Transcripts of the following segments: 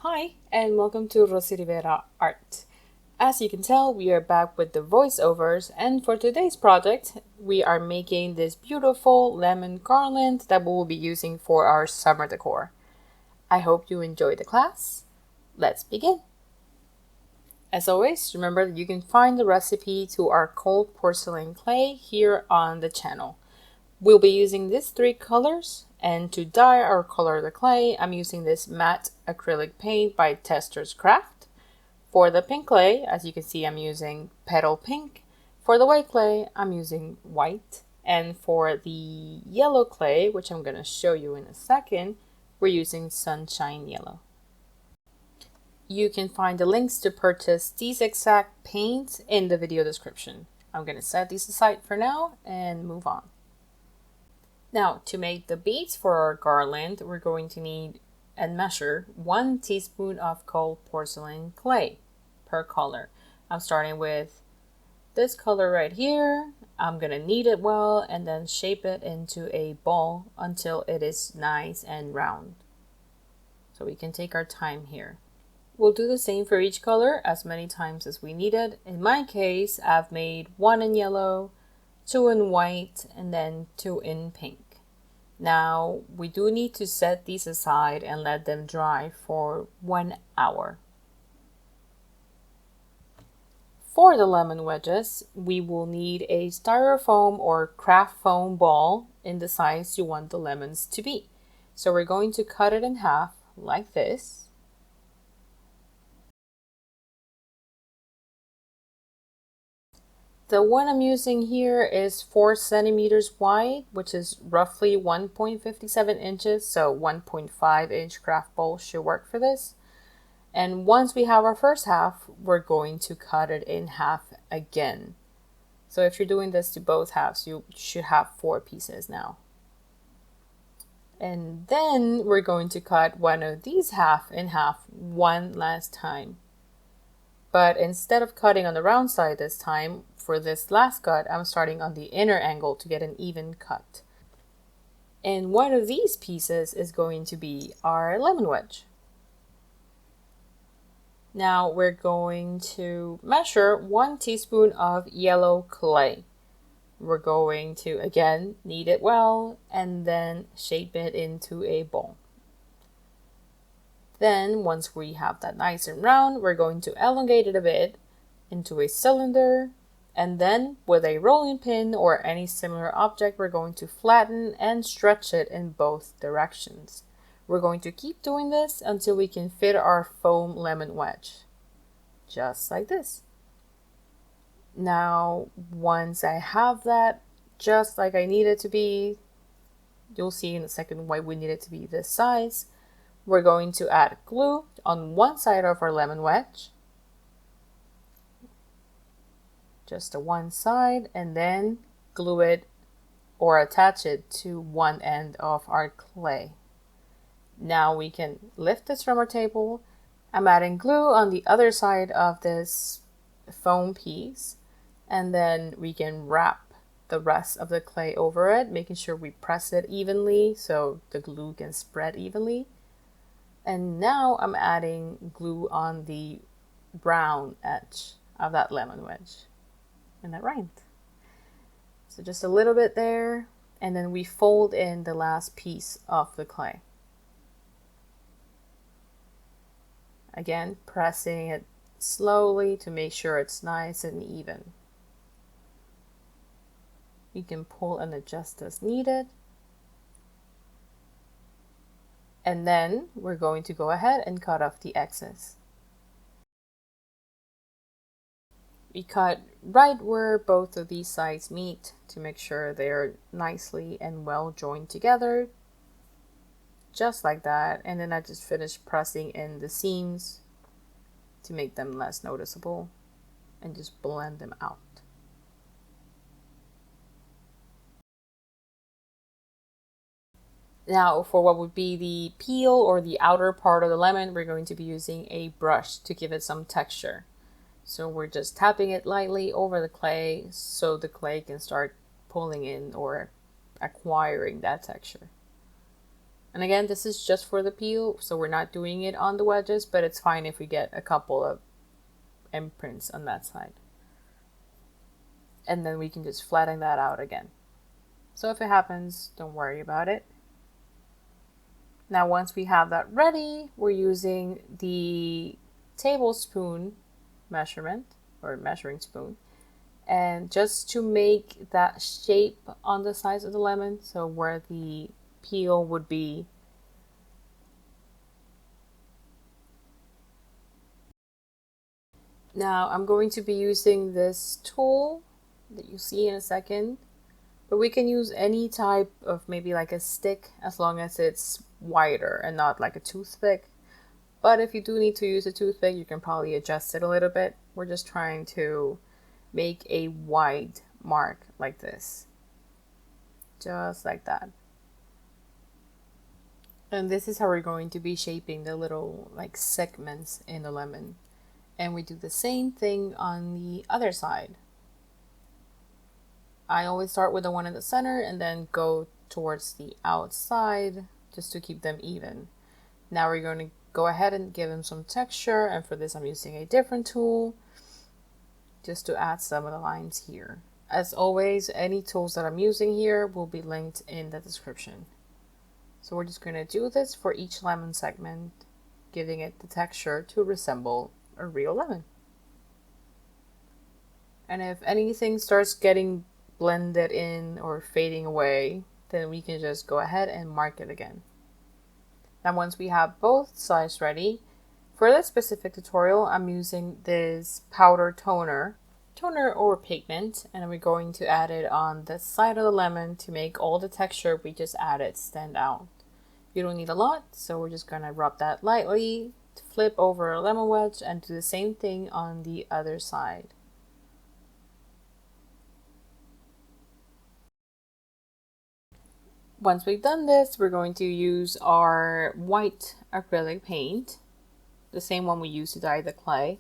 Hi, and welcome to Rossy Rivera Art. As you can tell, we are back with the voiceovers, and for today's project, we are making this beautiful lemon garland that we will be using for our summer decor. I hope you enjoy the class. Let's begin. As always, remember that you can find the recipe to our cold porcelain clay here on the channel. We'll be using these three colors, and to dye or color the clay, I'm using this matte acrylic paint by Tester's Craft. For the pink clay, as you can see, I'm using petal pink. For the white clay, I'm using white. And for the yellow clay, which I'm going to show you in a second, we're using sunshine yellow. You can find the links to purchase these exact paints in the video description. I'm going to set these aside for now and move on. Now, to make the beads for our garland, we're going to need and measure 1 teaspoon of cold porcelain clay per color. I'm starting with this color right here. I'm going to knead it well and then shape it into a ball until it is nice and round. So we can take our time here. We'll do the same for each color as many times as we need it. In my case, I've made 1 in yellow, 2 in white, and then 2 in pink. Now, we do need to set these aside and let them dry for 1 hour. For the lemon wedges, we will need a styrofoam or craft foam ball in the size you want the lemons to be. So we're going to cut it in half like this. The one I'm using here is 4 centimeters wide, which is roughly 1.57 inches, so 1.5 inch craft bowl should work for this. And once we have our first half, we're going to cut it in half again. So if you're doing this to both halves, you should have 4 pieces now. And then we're going to cut one of these half in half one last time. But instead of cutting on the round side this time, for this last cut, I'm starting on the inner angle to get an even cut. And one of these pieces is going to be our lemon wedge. Now we're going to measure 1 teaspoon of yellow clay. We're going to, again, knead it well and then shape it into a ball. Then, once we have that nice and round, we're going to elongate it a bit into a cylinder, and then with a rolling pin or any similar object, we're going to flatten and stretch it in both directions. We're going to keep doing this until we can fit our foam lemon wedge, just like this. Now, once I have that just like I need it to be, you'll see in a second why we need it to be this size. We're going to add glue on one side of our lemon wedge, just to one side, and then glue it or attach it to one end of our clay. Now we can lift this from our table. I'm adding glue on the other side of this foam piece, and then we can wrap the rest of the clay over it, making sure we press it evenly so the glue can spread evenly. And now I'm adding glue on the brown edge of that lemon wedge. And that rhymed. So just a little bit there, and then we fold in the last piece of the clay. Again, pressing it slowly to make sure it's nice and even. You can pull and adjust as needed. And then we're going to go ahead and cut off the excess. We cut right where both of these sides meet to make sure they're nicely and well joined together. Just like that. And then I just finished pressing in the seams to make them less noticeable and just blend them out. Now for what would be the peel or the outer part of the lemon, we're going to be using a brush to give it some texture. So we're just tapping it lightly over the clay so the clay can start pulling in or acquiring that texture. And again, this is just for the peel, so we're not doing it on the wedges, but it's fine if we get a couple of imprints on that side. And then we can just flatten that out again. So if it happens, don't worry about it. Now once we have that ready, we're using the tablespoon measurement, or measuring spoon, and just to make that shape on the sides of the lemon, so where the peel would be. Now I'm going to be using this tool that you see in a second, but we can use any type of, maybe like a stick, as long as it's wider and not like a toothpick. But if you do need to use a toothpick, you can probably adjust it a little bit. We're just trying to make a wide mark like this, just like that. And this is how we're going to be shaping the little like segments in the lemon. And we do the same thing on the other side. I always start with the one in the center and then go towards the outside just to keep them even. Now we're going to go ahead and give them some texture, and for this I'm using a different tool just to add some of the lines here. As always, any tools that I'm using here will be linked in the description. So we're just going to do this for each lemon segment, giving it the texture to resemble a real lemon. And if anything starts getting blended in or fading away, then we can just go ahead and mark it again. Now once we have both sides ready, for this specific tutorial I'm using this powder toner or pigment, and we're going to add it on the side of the lemon to make all the texture we just added stand out. You don't need a lot, so we're just gonna rub that lightly to flip over a lemon wedge and do the same thing on the other side. Once we've done this, we're going to use our white acrylic paint, the same one we used to dye the clay.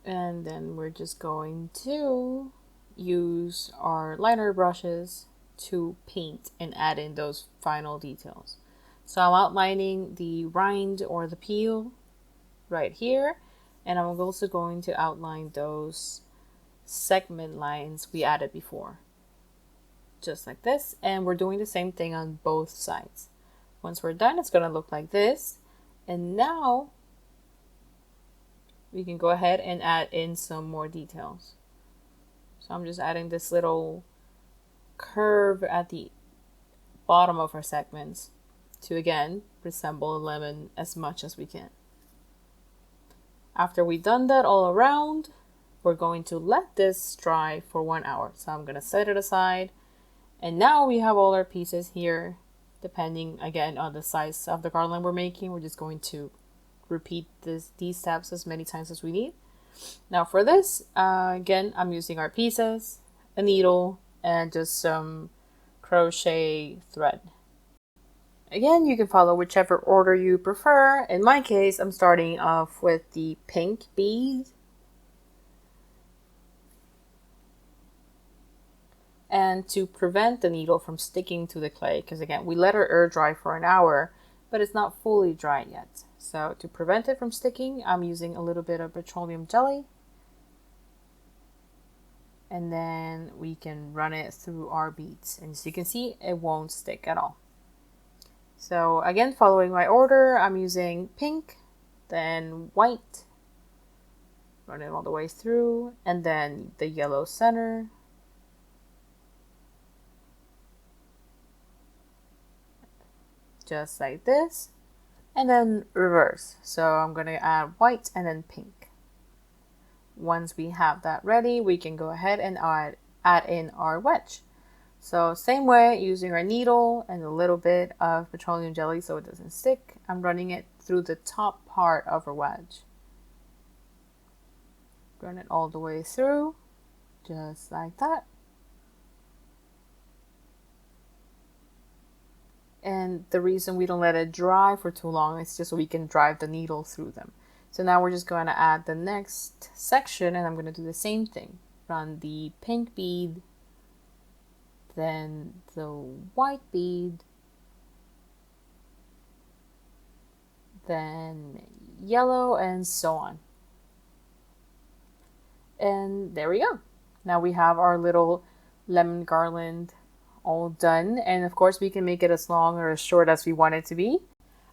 And then we're just going to use our liner brushes to paint and add in those final details. So I'm outlining the rind or the peel right here, and I'm also going to outline those segment lines we added before, just like this. And we're doing the same thing on both sides. Once we're done, it's going to look like this. And now we can go ahead and add in some more details. So I'm just adding this little curve at the bottom of our segments to again resemble a lemon as much as we can. After we've done that all around, we're going to let this dry for 1 hour. So I'm going to set it aside, and now we have all our pieces here. Depending again on the size of the garland we're making, we're just going to repeat these steps as many times as we need. Now for this, again, I'm using our pieces, a needle, and just some crochet thread. Again, you can follow whichever order you prefer. In my case, I'm starting off with the pink bead. And to prevent the needle from sticking to the clay, because again, we let our air dry for 1 hour, but it's not fully dry yet. So to prevent it from sticking, I'm using a little bit of petroleum jelly. And then we can run it through our beads. And as you can see, it won't stick at all. So again, following my order, I'm using pink, then white, run it all the way through, and then the yellow center. Just like this, and then reverse. So I'm going to add white and then pink. Once we have that ready, we can go ahead and add in our wedge. So same way, using our needle and a little bit of petroleum jelly so it doesn't stick, I'm running it through the top part of our wedge. Run it all the way through, just like that. And the reason we don't let it dry for too long is just so we can drive the needle through them. So now we're just going to add the next section, and I'm going to do the same thing. Run the pink bead then the white bead, then yellow, and so on. And there we go. Now we have our little lemon garland all done, and of course we can make it as long or as short as we want it to be.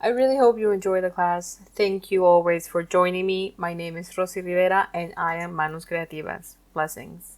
I really hope you enjoy the class. Thank you always for joining me. My name is Rossy Rivera and I am Manos Creativas. Blessings.